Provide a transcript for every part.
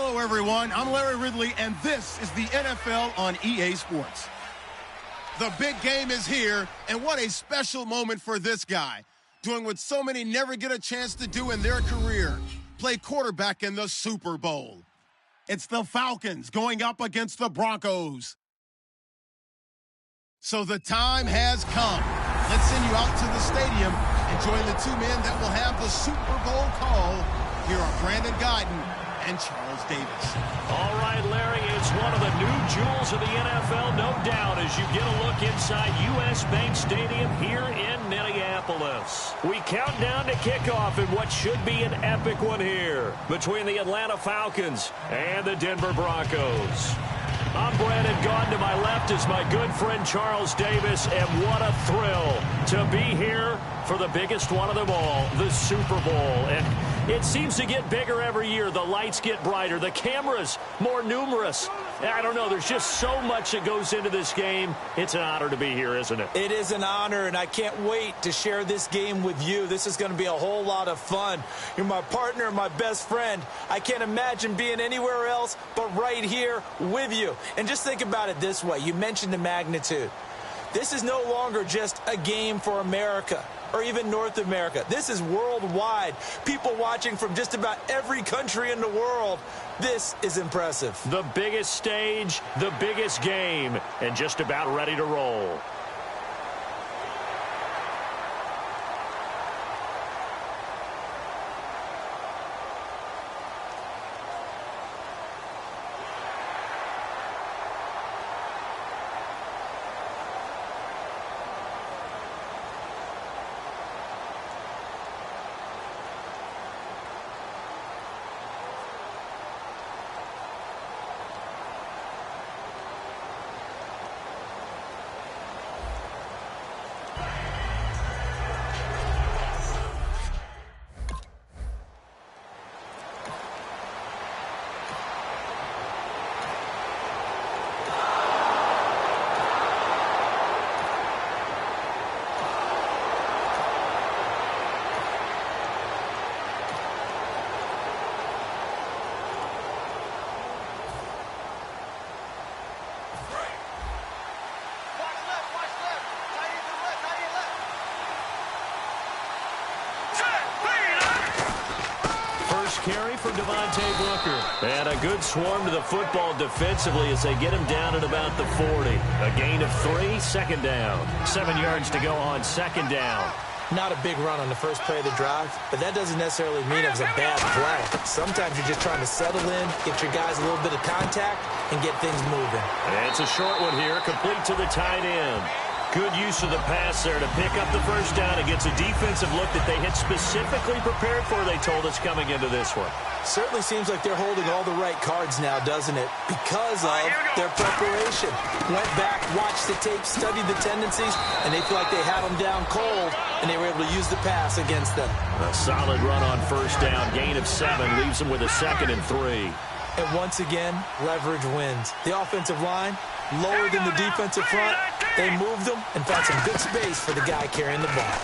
Hello, everyone. I'm Larry Ridley, and this is the NFL on EA Sports. The big game is here, and what a special moment for this guy, doing what so many never get a chance to do in their career, play quarterback in the Super Bowl. It's the Falcons going up against the Broncos. So the time has come. Let's send you out to the stadium and join the two men that will have the Super Bowl call. Here are Brandon Guyton and Charles Davis. All right, Larry, it's one of the new jewels of the NFL, no doubt, as you get a look inside U.S. Bank Stadium here in Minneapolis. We count down to kickoff in what should be an epic one here between the Atlanta Falcons and the Denver Broncos. I'm Brandon Guyton. To my left is my good friend Charles Davis, and what a thrill to be here for the biggest one of them all, the Super Bowl. And it seems to get bigger every year. The lights get brighter, the cameras more numerous. I don't know, there's just so much that goes into this game. It's an honor to be here, isn't it? It is an honor, and I can't wait to share this game with you. This is going to be a whole lot of fun. You're my partner, my best friend. I can't imagine being anywhere else but right here with you. And just think about it this way. You mentioned the magnitude. This is no longer just a game for America or even North America. This is worldwide. People watching from just about every country in the world. This is impressive. The biggest stage, the biggest game, and just about ready to roll. Carry for Devontae Booker. And a good swarm to the football defensively as they get him down at about the 40. A gain of 3, second down. 7 yards to go on second down. Not a big run on the first play of the drive, but that doesn't necessarily mean it was a bad play. Sometimes you're just trying to settle in, get your guys a little bit of contact, and get things moving. And it's a short one here, complete to the tight end. Good use of the pass there to pick up the first down. It gets a defensive look that they had specifically prepared for, they told us, coming into this one. Certainly seems like they're holding all the right cards now, doesn't it? Because of their preparation. Went back, watched the tape, studied the tendencies, and they feel like they had them down cold, and they were able to use the pass against them. A solid run on first down. Gain of 7 leaves them with a 2nd and 3. And once again, leverage wins. The offensive line, lower than the defensive front. They moved them and found some good space for the guy carrying the ball.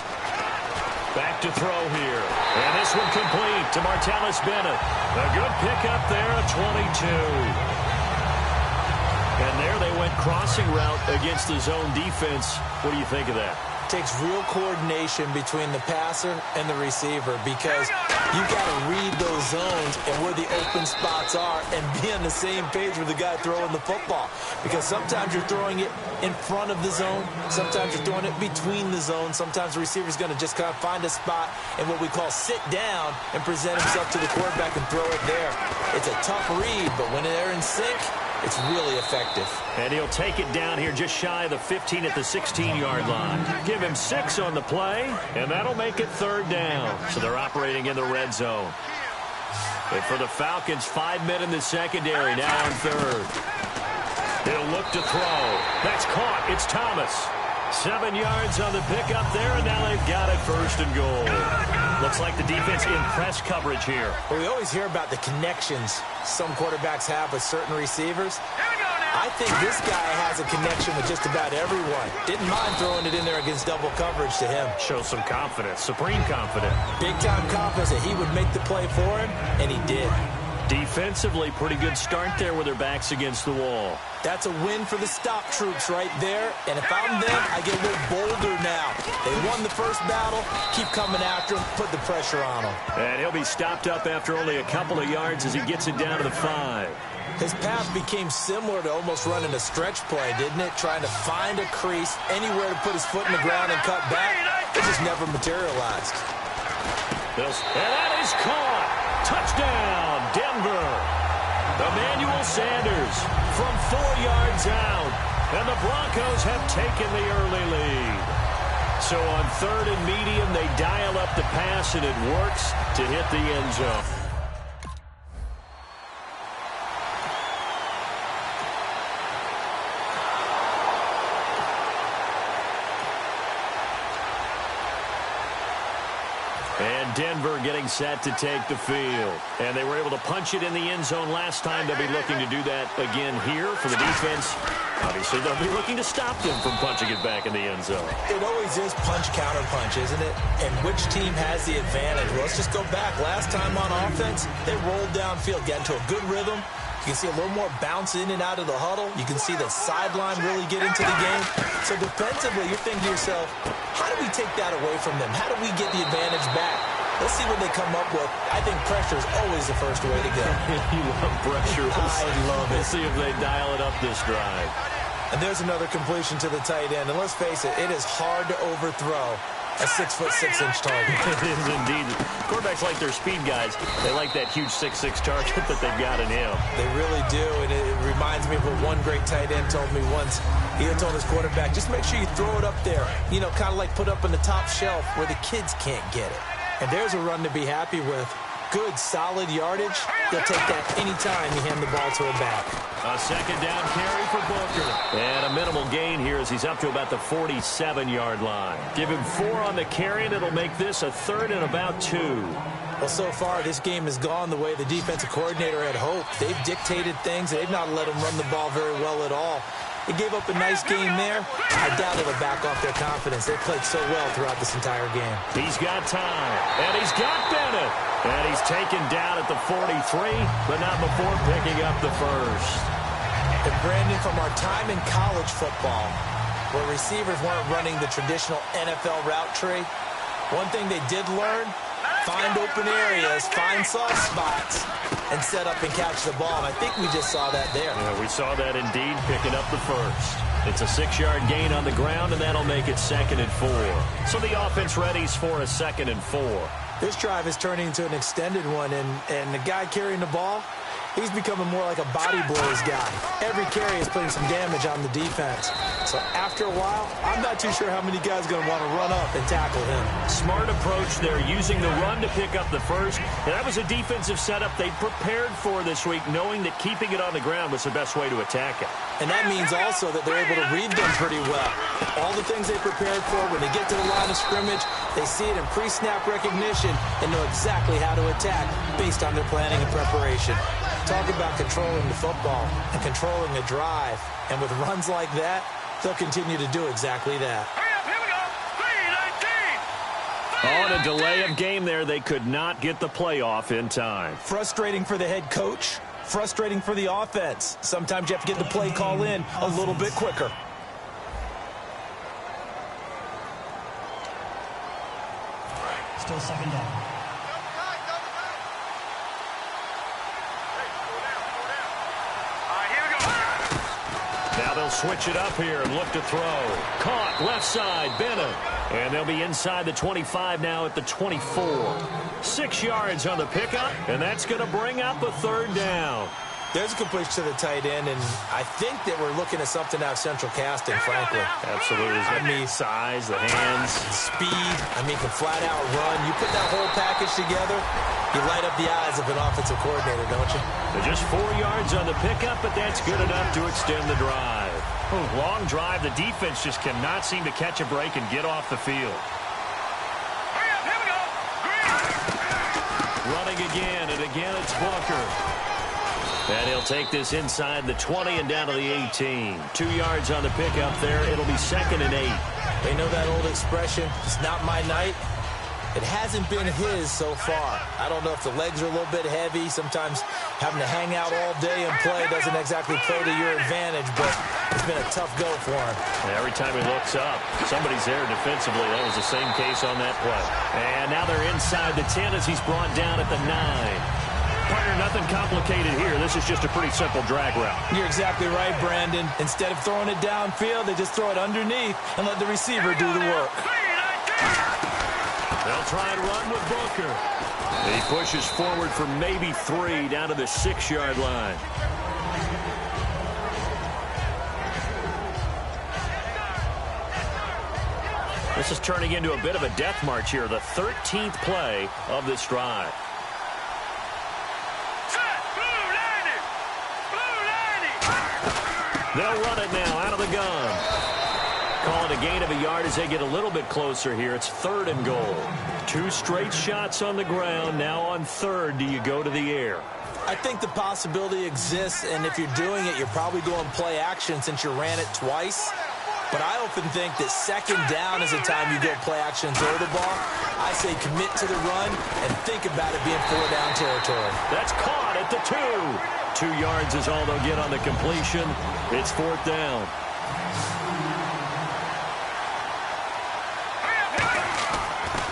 Back to throw here. And this one complete to Martellus Bennett. A good pickup there at 22. And there they went crossing route against the zone defense. What do you think of that? Takes real coordination between the passer and the receiver because you got to read those zones and where the open spots are and be on the same page with the guy throwing the football. Because sometimes you're throwing it in front of the zone. Sometimes you're throwing it between the zones. Sometimes the receiver's going to just kind of find a spot and what we call sit down and present himself to the quarterback and throw it there. It's a tough read, but when they're in sync, it's really effective. And he'll take it down here just shy of the 15 at the 16-yard line. Give him 6 on the play, and that'll make it 3rd down. So they're operating in the red zone. And for the Falcons, 5 men in the secondary, now on 3rd. He'll look to throw. That's caught. It's Thomas. 7 yards on the pickup there, and now they've got it 1st and goal. Looks like the defense in press coverage here. Well, we always hear about the connections some quarterbacks have with certain receivers. I think this guy has a connection with just about everyone. Didn't mind throwing it in there against double coverage to him. Shows some confidence, supreme confidence. Big-time confidence that he would make the play for him, and he did. Defensively, pretty good start there with their backs against the wall. That's a win for the stop troops right there. And if I'm them, I get a little bolder now. They won the first battle. Keep coming after him. Put the pressure on him. And he'll be stopped up after only a couple of yards as he gets it down to the 5. His path became similar to almost running a stretch play, didn't it? Trying to find a crease, anywhere to put his foot in the ground and cut back. It just never materialized. And that is caught. Touchdown, Denver. Emmanuel Sanders from 4 yards out. And the Broncos have taken the early lead. So on 3rd and medium, they dial up the pass, and it works to hit the end zone. And Denver getting set to take the field. And they were able to punch it in the end zone last time. They'll be looking to do that again here for the defense. Obviously, they'll be looking to stop them from punching it back in the end zone. It always is punch, counter punch, isn't it? And which team has the advantage? Well, let's just go back. Last time on offense, they rolled downfield, got into a good rhythm. You can see a little more bounce in and out of the huddle. You can see the sideline really get into the game. So defensively, you're thinking to yourself, how do we take that away from them? How do we get the advantage back? Let's see what they come up with. I think pressure is always the first way to go. You love pressure. I love it. We'll see if they dial it up this drive. And there's another completion to the tight end. And let's face it, it is hard to overthrow a 6'6" target. It is indeed. Quarterbacks like their speed guys. They like that huge 6'6" target that they've got in him. They really do, and it reminds me of what one great tight end told me once. He told his quarterback, just make sure you throw it up there. You know, kind of like put up on the top shelf where the kids can't get it. And there's a run to be happy with. Good, solid yardage. They'll take that anytime you hand the ball to a back. A second down carry for Booker. And a minimal gain here as he's up to about the 47-yard line. Give him 4 on the carry, and it'll make this a 3rd and about 2. Well, so far, this game has gone the way the defensive coordinator had hoped. They've dictated things. They've not let him run the ball very well at all. They gave up a nice game there. I doubt it'll back off their confidence. They played so well throughout this entire game. He's got time, and he's got Bennett. And he's taken down at the 43, but not before picking up the first. And Brandon, from our time in college football, where receivers weren't running the traditional NFL route tree, one thing they did learn, find open areas, find soft spots, and set up and catch the ball. And I think we just saw that there. Yeah, we saw that indeed, picking up the first. It's a 6-yard gain on the ground, and that'll make it 2nd and 4. So the offense readies for a 2nd and 4. This drive is turning into an extended one, and the guy carrying the ball, he's becoming more like a body blows guy. Every carry is putting some damage on the defense. So after a while, I'm not too sure how many guys are going to want to run up and tackle him. Smart approach there, using the run to pick up the first. And that was a defensive setup they prepared for this week, knowing that keeping it on the ground was the best way to attack it. And that means also that they're able to read them pretty well. All the things they prepared for, when they get to the line of scrimmage, they see it in pre-snap recognition and know exactly how to attack based on their planning and preparation. Talk about controlling the football and controlling the drive. And with runs like that, they'll continue to do exactly that. On a delay of game there, they could not get the playoff in time. Frustrating for the head coach. Frustrating for the offense. Sometimes you have to get the play call in a little bit quicker. Still 2nd down. Now they'll switch it up here and look to throw. Caught left side, Bennett. And they'll be inside the 25 now at the 24. 6 yards on the pickup, and that's going to bring up a 3rd down. There's a completion to the tight end, and I think that we're looking at something out of central casting, frankly. Absolutely. I mean, size, the hands. Speed. I mean, can flat out run. You put that whole package together, you light up the eyes of an offensive coordinator, don't you? They're just 4 yards on the pickup, but that's good enough to extend the drive. Long drive. The defense just cannot seem to catch a break and get off the field. Running again, and again it's Booker. And he'll take this inside the 20 and down to the 18. 2 yards on the pickup there. It'll be 2nd and 8. They know that old expression, it's not my night. It hasn't been his so far. I don't know if the legs are a little bit heavy. Sometimes having to hang out all day and play doesn't exactly play to your advantage, but it's been a tough go for him. And every time he looks up, somebody's there defensively. That was the same case on that play. And now they're inside the 10 as he's brought down at the 9. Partner, nothing complicated here. This is just a pretty simple drag route. You're exactly right, Brandon. Instead of throwing it downfield, they just throw it underneath and let the receiver do the work. They'll try and run with Booker. He pushes forward for maybe 3 down to the 6-yard line. This is turning into a bit of a death march here, the 13th play of this drive. They'll run it now out of the gun. Call it a gain of a yard as they get a little bit closer here. It's 3rd and goal. 2 straight shots on the ground. Now on 3rd, do you go to the air? I think the possibility exists, and if you're doing it, you're probably going play action since you ran it twice. But I often think that 2nd down is the time you go play action and throw the ball. I say commit to the run and think about it being 4-down territory. That's caught at the 2. 2 yards is all they'll get on the completion. It's 4th down.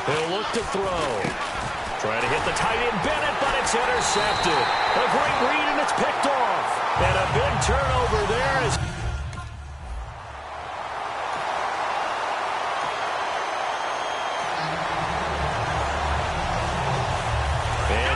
He'll look to throw. Trying to hit the tight end Bennett, but it's intercepted. A great read, and it's picked off. And a big turnover there is...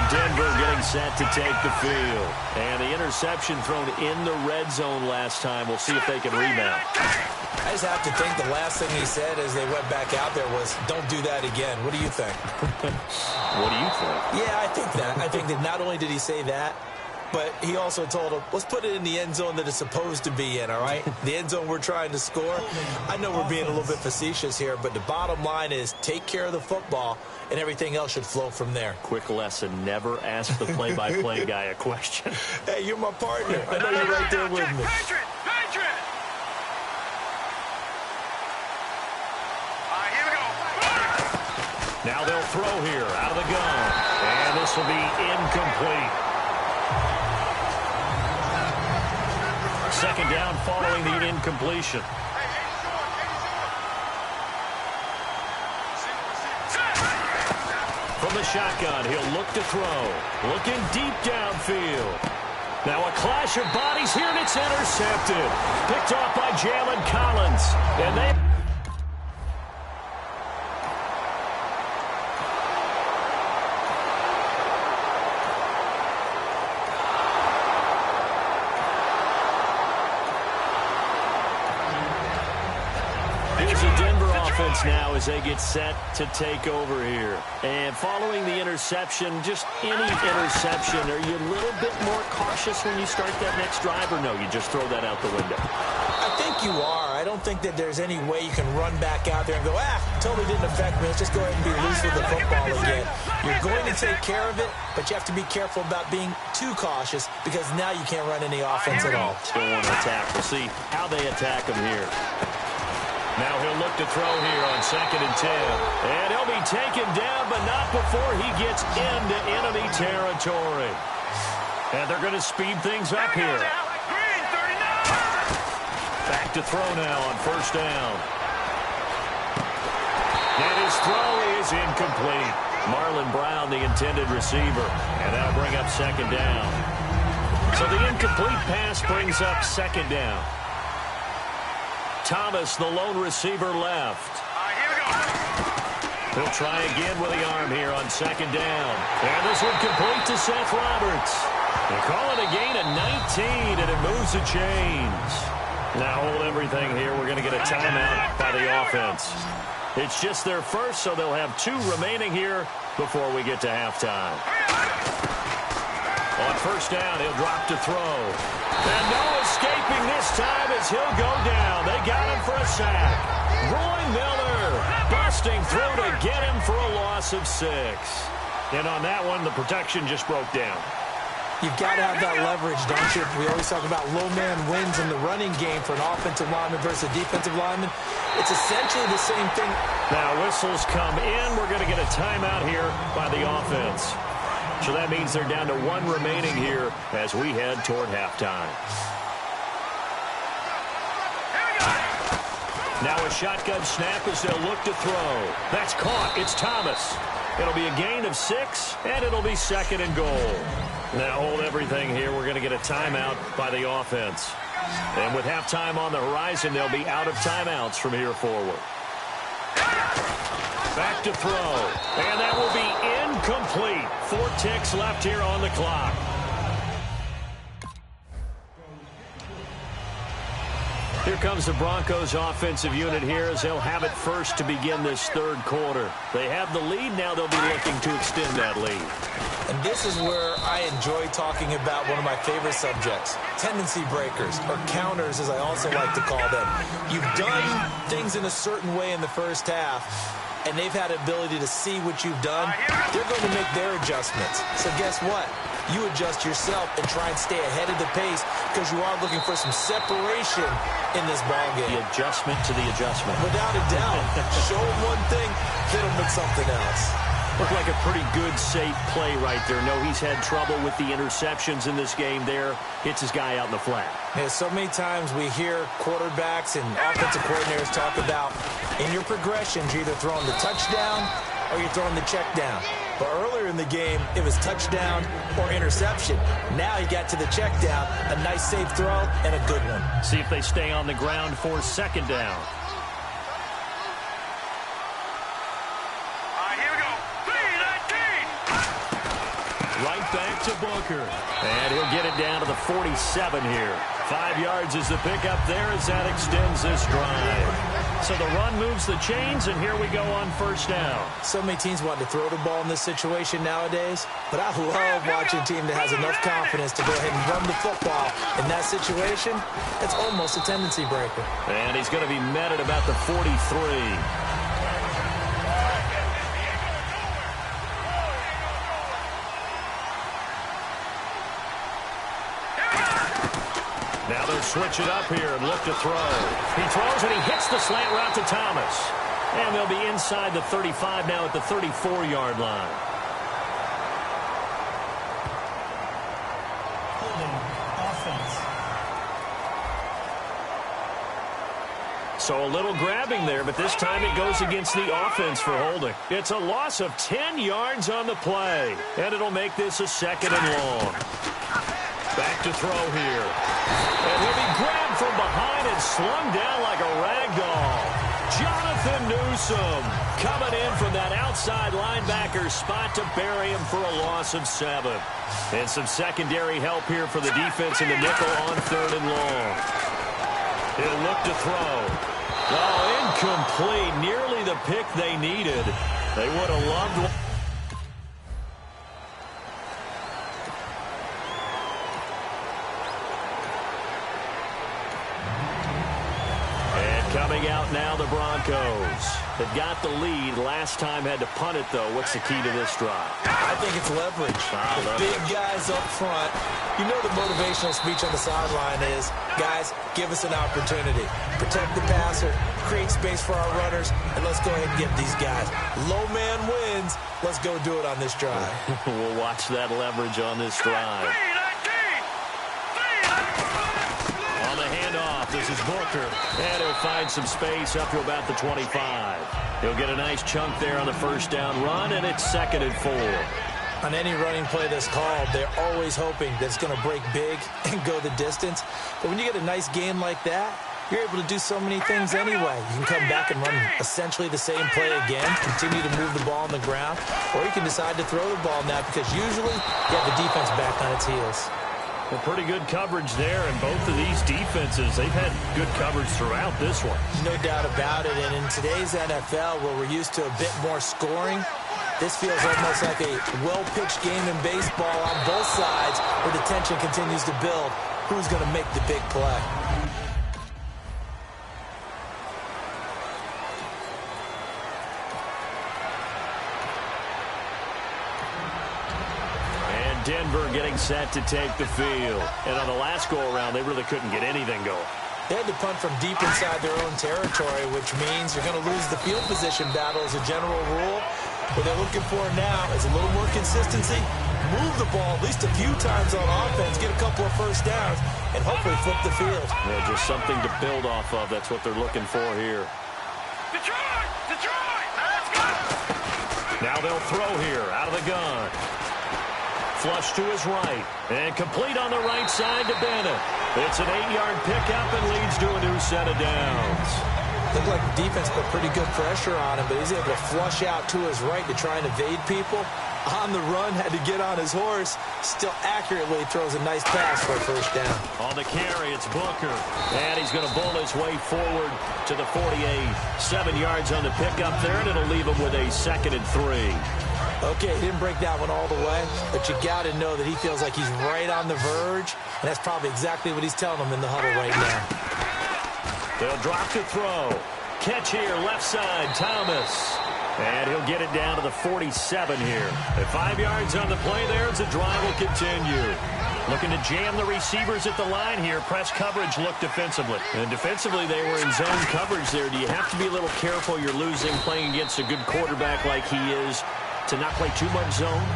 Denver getting set to take the field. And the interception thrown in the red zone last time. We'll see if they can rebound. I just have to think the last thing he said as they went back out there was, don't do that again. What do you think? What do you think? Yeah, I think that. I think that not only did he say that, but he also told him, let's put it in the end zone that it's supposed to be in, all right? The end zone we're trying to score. I know we're being a little bit facetious here, but the bottom line is take care of the football, and everything else should flow from there. Quick lesson, never ask the play-by-play guy a question. Hey, you're my partner. I know you're right there with me. Now they'll throw here out of the gun. And this will be incomplete. 2nd down following the incompletion. From the shotgun, he'll look to throw. Looking deep downfield. Now a clash of bodies here, and it's intercepted. Picked off by Jalen Collins. And they... now as they get set to take over here. And following the interception, just any interception, are you a little bit more cautious when you start that next drive, or no, you just throw that out the window? I think you are. I don't think that there's any way you can run back out there and go, totally didn't affect me. Let's just go ahead and be loose with the football again. You're going to take care of it, but you have to be careful about being too cautious because now you can't run any offense at all. Still want to attack. We'll see how they attack him here. Now he'll look to throw here on 2nd and 10. And he'll be taken down, but not before he gets into enemy territory. And they're going to speed things up here. Back to throw now on 1st down. And his throw is incomplete. Marlon Brown, the intended receiver. And that'll bring up 2nd down. So the incomplete pass brings up 2nd down. Thomas, the lone receiver, left. He'll try again with the arm here on 2nd down. And this one complete to Seth Roberts. They call it a gain of 19, and it moves the chains. Now hold everything here. We're going to get a timeout by the offense. It's just their first, so they'll have 2 remaining here before we get to halftime. On 1st down, he'll drop to throw. And no escaping this time as he'll go down. They got him for a sack. Roy Miller busting through to get him for a loss of 6. And on that one, the protection just broke down. You've got to have that leverage, don't you? We always talk about low man wins in the running game for an offensive lineman versus a defensive lineman. It's essentially the same thing. Now whistles come in. We're going to get a timeout here by the offense. So that means they're down to one remaining here as we head toward halftime. Now a shotgun snap as they'll look to throw. That's caught. It's Thomas. It'll be a gain of 6, and it'll be 2nd and goal. Now hold everything here. We're going to get a timeout by the offense. And with halftime on the horizon, they'll be out of timeouts from here forward. Back to throw. And that will be incomplete. 4 ticks left here on the clock. Here comes the Broncos offensive unit here as they'll have it first to begin this third quarter. They have the lead. Now they'll be looking to extend that lead. And this is where I enjoy talking about one of my favorite subjects, tendency breakers, or counters as I also like to call them. You've done things in a certain way in the first half, and they've had the ability to see what you've done. They're going to make their adjustments. So guess what? You adjust yourself and try and stay ahead of the pace because you are looking for some separation in this ballgame. The adjustment to the adjustment. Without a doubt. Show them one thing, hit them with something else. Looked like a pretty good, safe play right there. No, he's had trouble with the interceptions in this game there. Hits his guy out in the flat. Yeah, so many times we hear quarterbacks and offensive coordinators talk about in your progressions, you're either throwing the touchdown or you're throwing the check down. But earlier in the game, it was touchdown or interception. Now you got to the check down, a nice safe throw, and a good one. See if they stay on the ground for 2nd down. Here we go. 3-19. Right back to Booker. And he'll get it down to the 47 here. 5 yards is the pickup there as that extends this drive. So the run moves the chains, and here we go on 1st down. So many teams want to throw the ball in this situation nowadays, but I love watching a team that has enough confidence to go ahead and run the football. In that situation, it's almost a tendency breaker. And he's going to be met at about the 43. Now they'll switch it up here and look to throw. He throws and he hits the slant route to Thomas. And they'll be inside the 35 now at the 34-yard line. Holding. Offense. So a little grabbing there, but this time it goes against the offense for holding. It's a loss of 10 yards on the play. And it'll make this a 2nd and long. Back to throw here. And he'll be grabbed from behind and slung down like a rag doll. Jonathan Newsom coming in from that outside linebacker spot to bury him for a loss of 7. And some secondary help here for the defense in the nickel on 3rd and long. He'll look to throw. Oh, incomplete. Nearly the pick they needed. They would have loved one. Coming out now, the Broncos. They've got the lead. Last time had to punt it, though. What's the key to this drive? I think it's leverage. The big guys up front. You know the motivational speech on the sideline is, guys, give us an opportunity. Protect the passer, create space for our runners, and let's go ahead and get these guys. Low man wins. Let's go do it on this drive. We'll watch that leverage on this drive. This is Booker, and he'll find some space up to about the 25. He'll get a nice chunk there on the 1st down run, and it's 2nd and 4. On any running play that's called, they're always hoping that it's going to break big and go the distance. But when you get a nice gain like that, you're able to do so many things anyway. You can come back and run essentially the same play again, continue to move the ball on the ground, or you can decide to throw the ball now because usually you have the defense back on its heels. Well, pretty good coverage there, and both of these defenses, they've had good coverage throughout this one. No doubt about it, and in today's NFL, where we're used to a bit more scoring, this feels almost like a well-pitched game in baseball on both sides where the tension continues to build. Who's going to make the big play? Denver getting set to take the field. And on the last go-around, they really couldn't get anything going. They had to punt from deep inside their own territory, which means you're going to lose the field position battle as a general rule. What they're looking for now is a little more consistency, move the ball at least a few times on offense, get a couple of first downs, and hopefully flip the field. Yeah, just something to build off of. That's what they're looking for here. Detroit! Detroit! Let's go! Now they'll throw here out of the gun. Flush to his right. And complete on the right side to Bennett. It's an 8-yard pickup and leads to a new set of downs. Looked like the defense put pretty good pressure on him, but he's able to flush out to his right to try and evade people. On the run, had to get on his horse. Still accurately throws a nice pass for a first down. On the carry, it's Booker. And he's going to bull his way forward to the 48. 7 yards on the pickup there, and it'll leave him with a 2nd and 3. Okay, he didn't break that one all the way, but you got to know that he feels like he's right on the verge, and that's probably exactly what he's telling them in the huddle right now. They'll drop to throw. Catch here, left side, Thomas. And he'll get it down to the 47 here. At 5 yards on the play there as the drive will continue. Looking to jam the receivers at the line here. Press coverage look defensively. And defensively, they were in zone coverage there. Do you have to be a little careful you're losing playing against a good quarterback like he is to not play too much zone?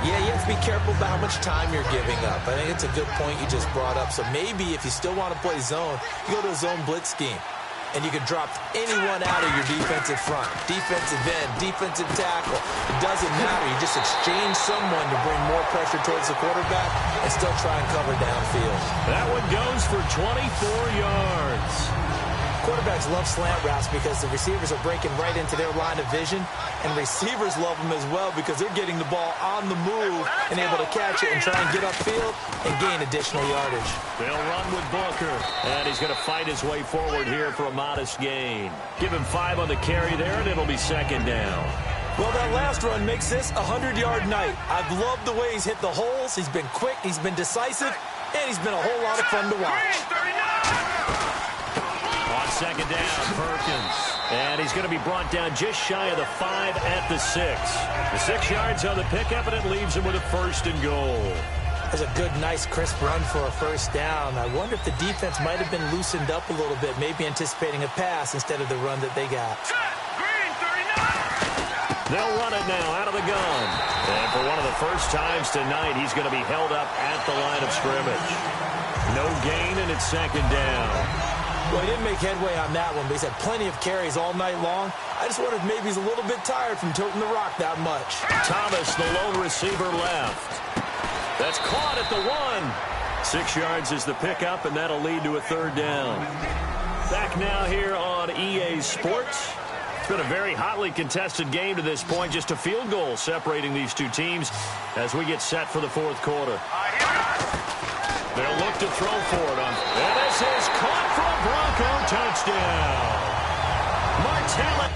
Yeah, you have to be careful about how much time you're giving up. I think it's a good point you just brought up. So maybe if you still want to play zone, you go to a zone blitz scheme. And you can drop anyone out of your defensive front. Defensive end, defensive tackle. It doesn't matter. You just exchange someone to bring more pressure towards the quarterback and still try and cover downfield. That one goes for 24 yards. Quarterbacks love slant routes because the receivers are breaking right into their line of vision, and receivers love them as well because they're getting the ball on the move and able to catch it and try and get upfield and gain additional yardage. They'll run with Booker, and he's going to fight his way forward here for a modest gain. Give him 5 on the carry there, and it'll be 2nd down. Well, that last run makes this a 100-yard night. I've loved the way he's hit the holes. He's been quick, he's been decisive, and he's been a whole lot of fun to watch. On 2nd down, Perkins. And he's going to be brought down just shy of the 5 at the 6. The 6 yards on the pickup, and it leaves him with a 1st and goal. That's a good, nice, crisp run for a first down. I wonder if the defense might have been loosened up a little bit, maybe anticipating a pass instead of the run that they got. They'll run it now out of the gun. And for one of the first times tonight, he's going to be held up at the line of scrimmage. No gain, and it's 2nd down. Well, he didn't make headway on that one, but he's had plenty of carries all night long. I just wonder if maybe he's a little bit tired from toting the rock that much. Thomas, the lone receiver, left. That's caught at the 1. 6 yards is the pickup, and that'll lead to a 3rd down. Back now here on EA Sports. It's been a very hotly contested game to this point. Just a field goal separating these two teams as we get set for the 4th quarter. They'll look to throw for it on. And this is caught for a Bronco touchdown. Martellus.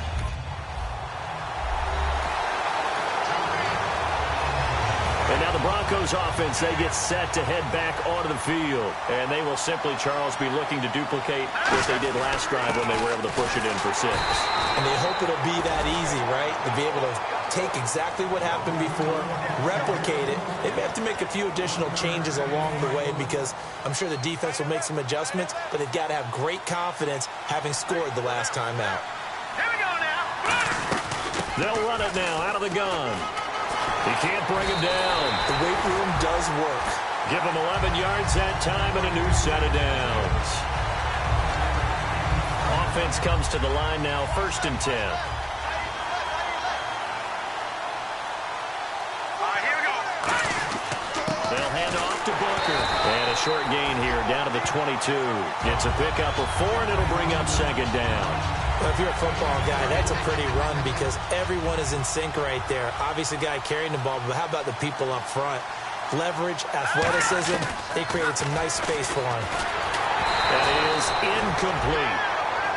And now the Broncos offense, they get set to head back onto the field. And they will simply, Charles, be looking to duplicate what they did last drive when they were able to push it in for 6. And they hope it'll be that easy, right? To be able to take exactly what happened before, replicate it. They may have to make a few additional changes along the way because I'm sure the defense will make some adjustments, but they've got to have great confidence having scored the last time out. Here we go now. They'll run it now out of the gun. He can't bring him down. The weight room does work. Give him 11 yards that time and a new set of downs. Offense comes to the line now, 1st and 10. They'll hand off to Booker. And a short gain here down to the 22. It's a pickup of 4, and it'll bring up 2nd down. Well, if you're a football guy, that's a pretty run because everyone is in sync right there. Obviously, the guy carrying the ball, but how about the people up front? Leverage, athleticism, they created some nice space for him. That is incomplete.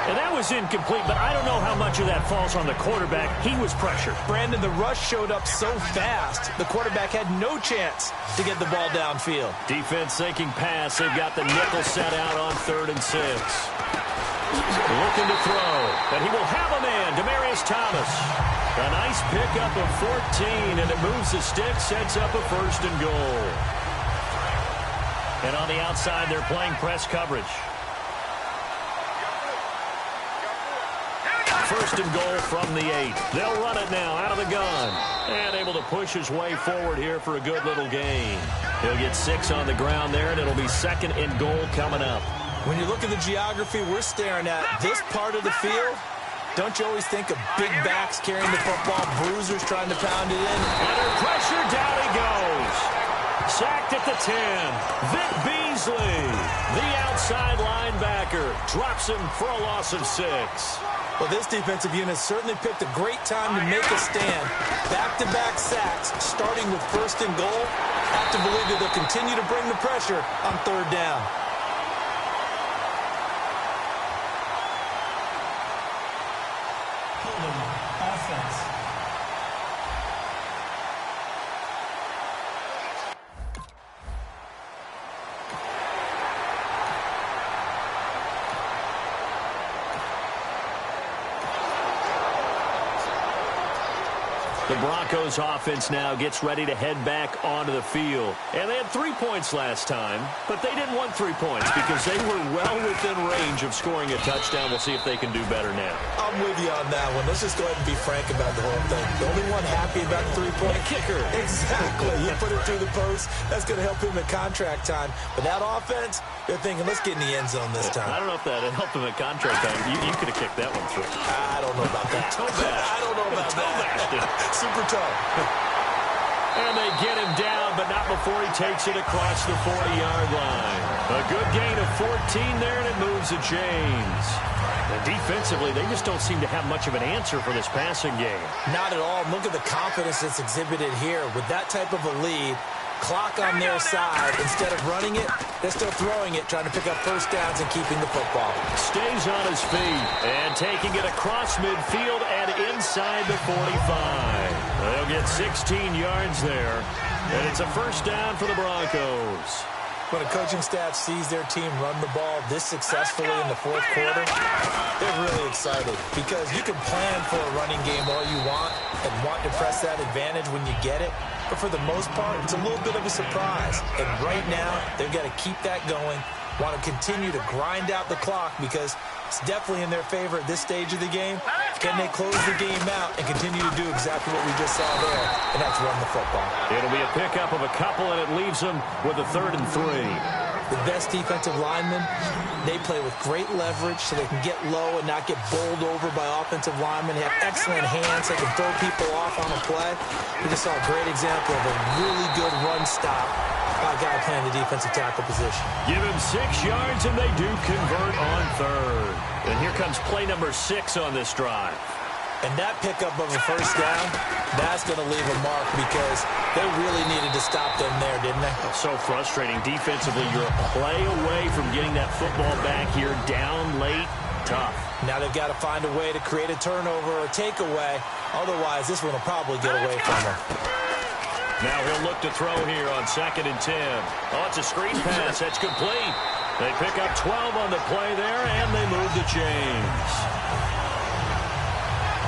And that was incomplete, but I don't know how much of that falls on the quarterback. He was pressured. Brandon, the rush showed up so fast, the quarterback had no chance to get the ball downfield. Defense thinking pass. They've got the nickel set out on 3rd and 6. Looking to throw, but he will have a man, Demaryius Thomas. A nice pickup of 14, and it moves the stick, sets up a 1st and goal. And on the outside, they're playing press coverage. 1st and goal from the 8. They'll run it now out of the gun. And able to push his way forward here for a good little gain. He'll get 6 on the ground there, and it'll be 2nd and goal coming up. When you look at the geography we're staring at, this part of the field, don't you always think of big backs carrying the football, bruisers trying to pound it in? Under pressure, down he goes. Sacked at the 10. Vic Beasley, the outside linebacker, drops him for a loss of 6. Well, this defensive unit certainly picked a great time to make a stand. Back-to-back sacks, starting with 1st and goal. Have to believe that they'll continue to bring the pressure on 3rd down. Holding offense. The Broncos offense now gets ready to head back onto the field. And they had 3 points last time, but they didn't want 3 points because they were well within range of scoring a touchdown. We'll see if they can do better now. I'm with you on that one. Let's just go ahead and be frank about the whole thing. The only one happy about the 3-point kicker. Exactly. You put it through the post. That's going to help him at contract time. But that offense, they're thinking, let's get in the end zone this time. I don't know if that helped him at contract time. You could have kicked that one through. I don't know about that. I don't know about that. Super tough. And they get him down, but not before he takes it across the 40-yard line. A good gain of 14 there, and it moves the chains. And defensively, they just don't seem to have much of an answer for this passing game. Not at all. Look at the confidence that's exhibited here. With that type of a lead, clock on their side, instead of running it, they're still throwing it, trying to pick up 1st downs and keeping the football. Stays on his feet and taking it across midfield and inside the 45. They'll get 16 yards there, and it's a 1st down for the Broncos. When a coaching staff sees their team run the ball this successfully in the 4th quarter, they're really excited because you can plan for a running game all you want and want to press that advantage when you get it. But for the most part, it's a little bit of a surprise. And right now, they've got to keep that going, want to continue to grind out the clock because it's definitely in their favor at this stage of the game. Can they close the game out and continue to do exactly what we just saw there, and that's run the football? It'll be a pickup of a couple, and it leaves them with a 3rd and 3. The best defensive linemen, they play with great leverage so they can get low and not get bowled over by offensive linemen. They have excellent hands. They can throw people off on a play. We just saw a great example of a really good run stop by a guy playing the defensive tackle position. Give him 6 yards, and they do convert on 3rd. And here comes play number 6 on this drive. And that pickup of a 1st down, that's going to leave a mark because they really needed to stop them there, didn't they? So frustrating. Defensively, you're a play away from getting that football back here down late. Tough. Now they've got to find a way to create a turnover or takeaway. Otherwise, this one will probably get away from them. Now he'll look to throw here on 2nd and 10. Oh, it's a screen pass. That's complete. They pick up 12 on the play there, and they move the chains.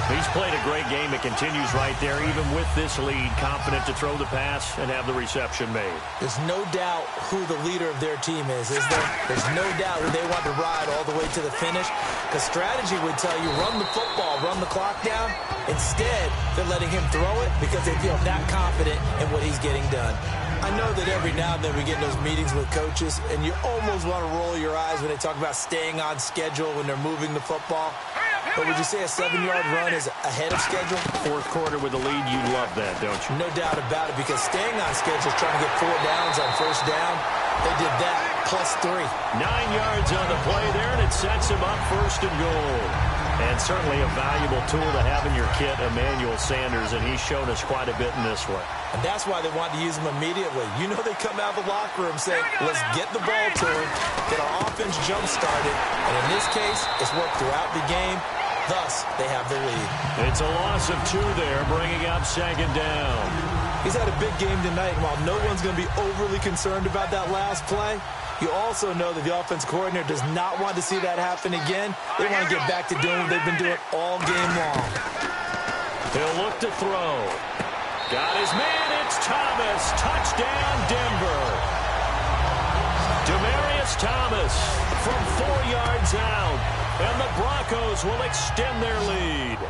He's played a great game. It continues right there, even with this lead, confident to throw the pass and have the reception made. There's no doubt who the leader of their team is there? There's no doubt who they want to ride all the way to the finish. Because strategy would tell you, run the football, run the clock down. Instead, they're letting him throw it because they feel that confident in what he's getting done. I know that every now and then we get in those meetings with coaches, and you almost want to roll your eyes when they talk about staying on schedule when they're moving the football. But would you say a 7-yard run is ahead of schedule? 4th quarter with the lead, you love that, don't you? No doubt about it, because staying on schedule is trying to get 4 downs on 1st down. They did that, +3. 9 yards on the play there, and it sets him up 1st and goal. And certainly a valuable tool to have in your kit, Emmanuel Sanders, and he's shown us quite a bit in this one. And that's why they want to use him immediately. You know they come out of the locker room saying, let's get the ball to him, get our offense jump-started. And in this case, it's worked throughout the game. Thus, they have the lead. It's a loss of 2 there, bringing up 2nd down. He's had a big game tonight, and while no one's going to be overly concerned about that last play, you also know that the offense coordinator does not want to see that happen again. They want to get back to doing what they've been doing all game long. He'll look to throw. Got his man. It's Thomas. Touchdown, Denver. Demaryius Thomas from 4 yards out. And the Broncos will extend their lead.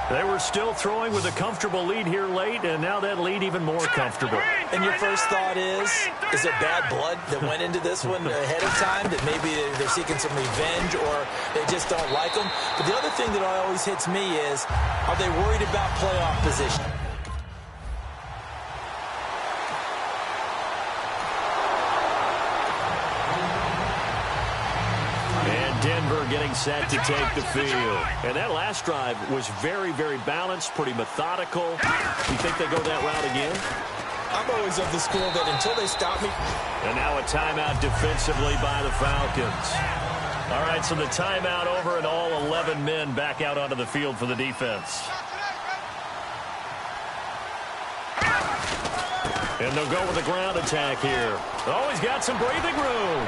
They were still throwing with a comfortable lead here late, and now that lead even more comfortable. And your first thought is there bad blood that went into this one ahead of time, that maybe they're seeking some revenge or they just don't like them? But the other thing that always hits me is, are they worried about playoff position? Denver getting set to take the field. And that last drive was very, very balanced, pretty methodical. You think they go that route again? I'm always of the school that until they stop me. And now a timeout defensively by the Falcons. All right, so the timeout over and all 11 men back out onto the field for the defense. And they'll go with a ground attack here. Oh, he's got some breathing room.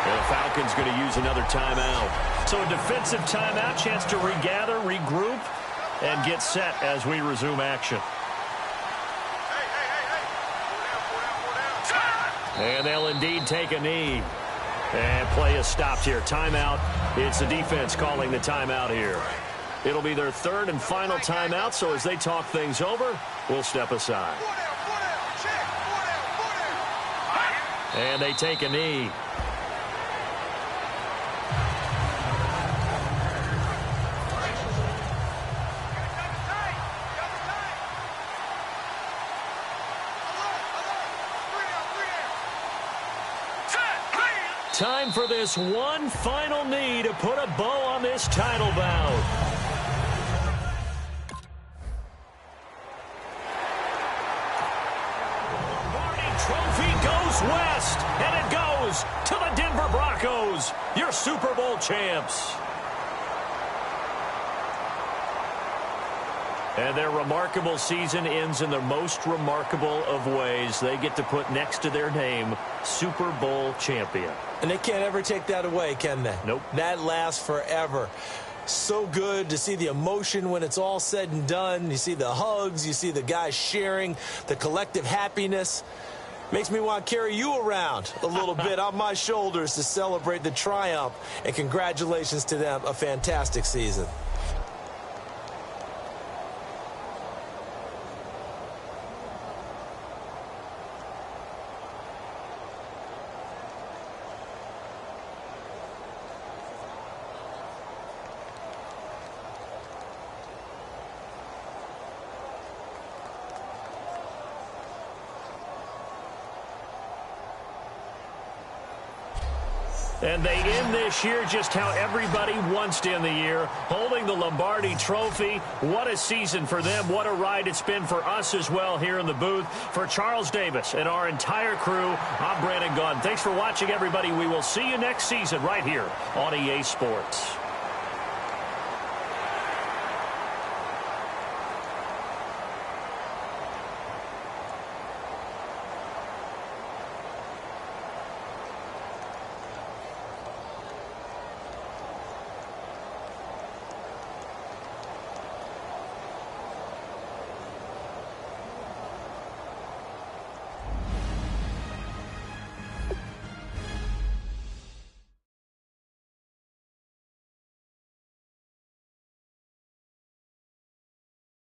And the Falcons going to use another timeout. So a defensive timeout, chance to regather, regroup, and get set as we resume action. And they'll indeed take a knee. And play is stopped here. Timeout. It's the defense calling the timeout here. It'll be their third and final timeout, so as they talk things over, we'll step aside. And they take a knee. Time for this one final knee to put a bow on this title bout. Lombardi Trophy goes west, and it goes to the Denver Broncos, your Super Bowl champs. And their remarkable season ends in the most remarkable of ways. They get to put next to their name, Super Bowl champion. And they can't ever take that away, can they? Nope. That lasts forever. So good to see the emotion when it's all said and done. You see the hugs. You see the guys sharing, the collective happiness. Makes me want to carry you around a little bit on my shoulders to celebrate the triumph. And congratulations to them. A fantastic season. And they end this year just how everybody wants to end the year, holding the Lombardi Trophy. What a season for them. What a ride it's been for us as well here in the booth. For Charles Davis and our entire crew, I'm Brandon Gunn. Thanks for watching, everybody. We will see you next season right here on EA Sports.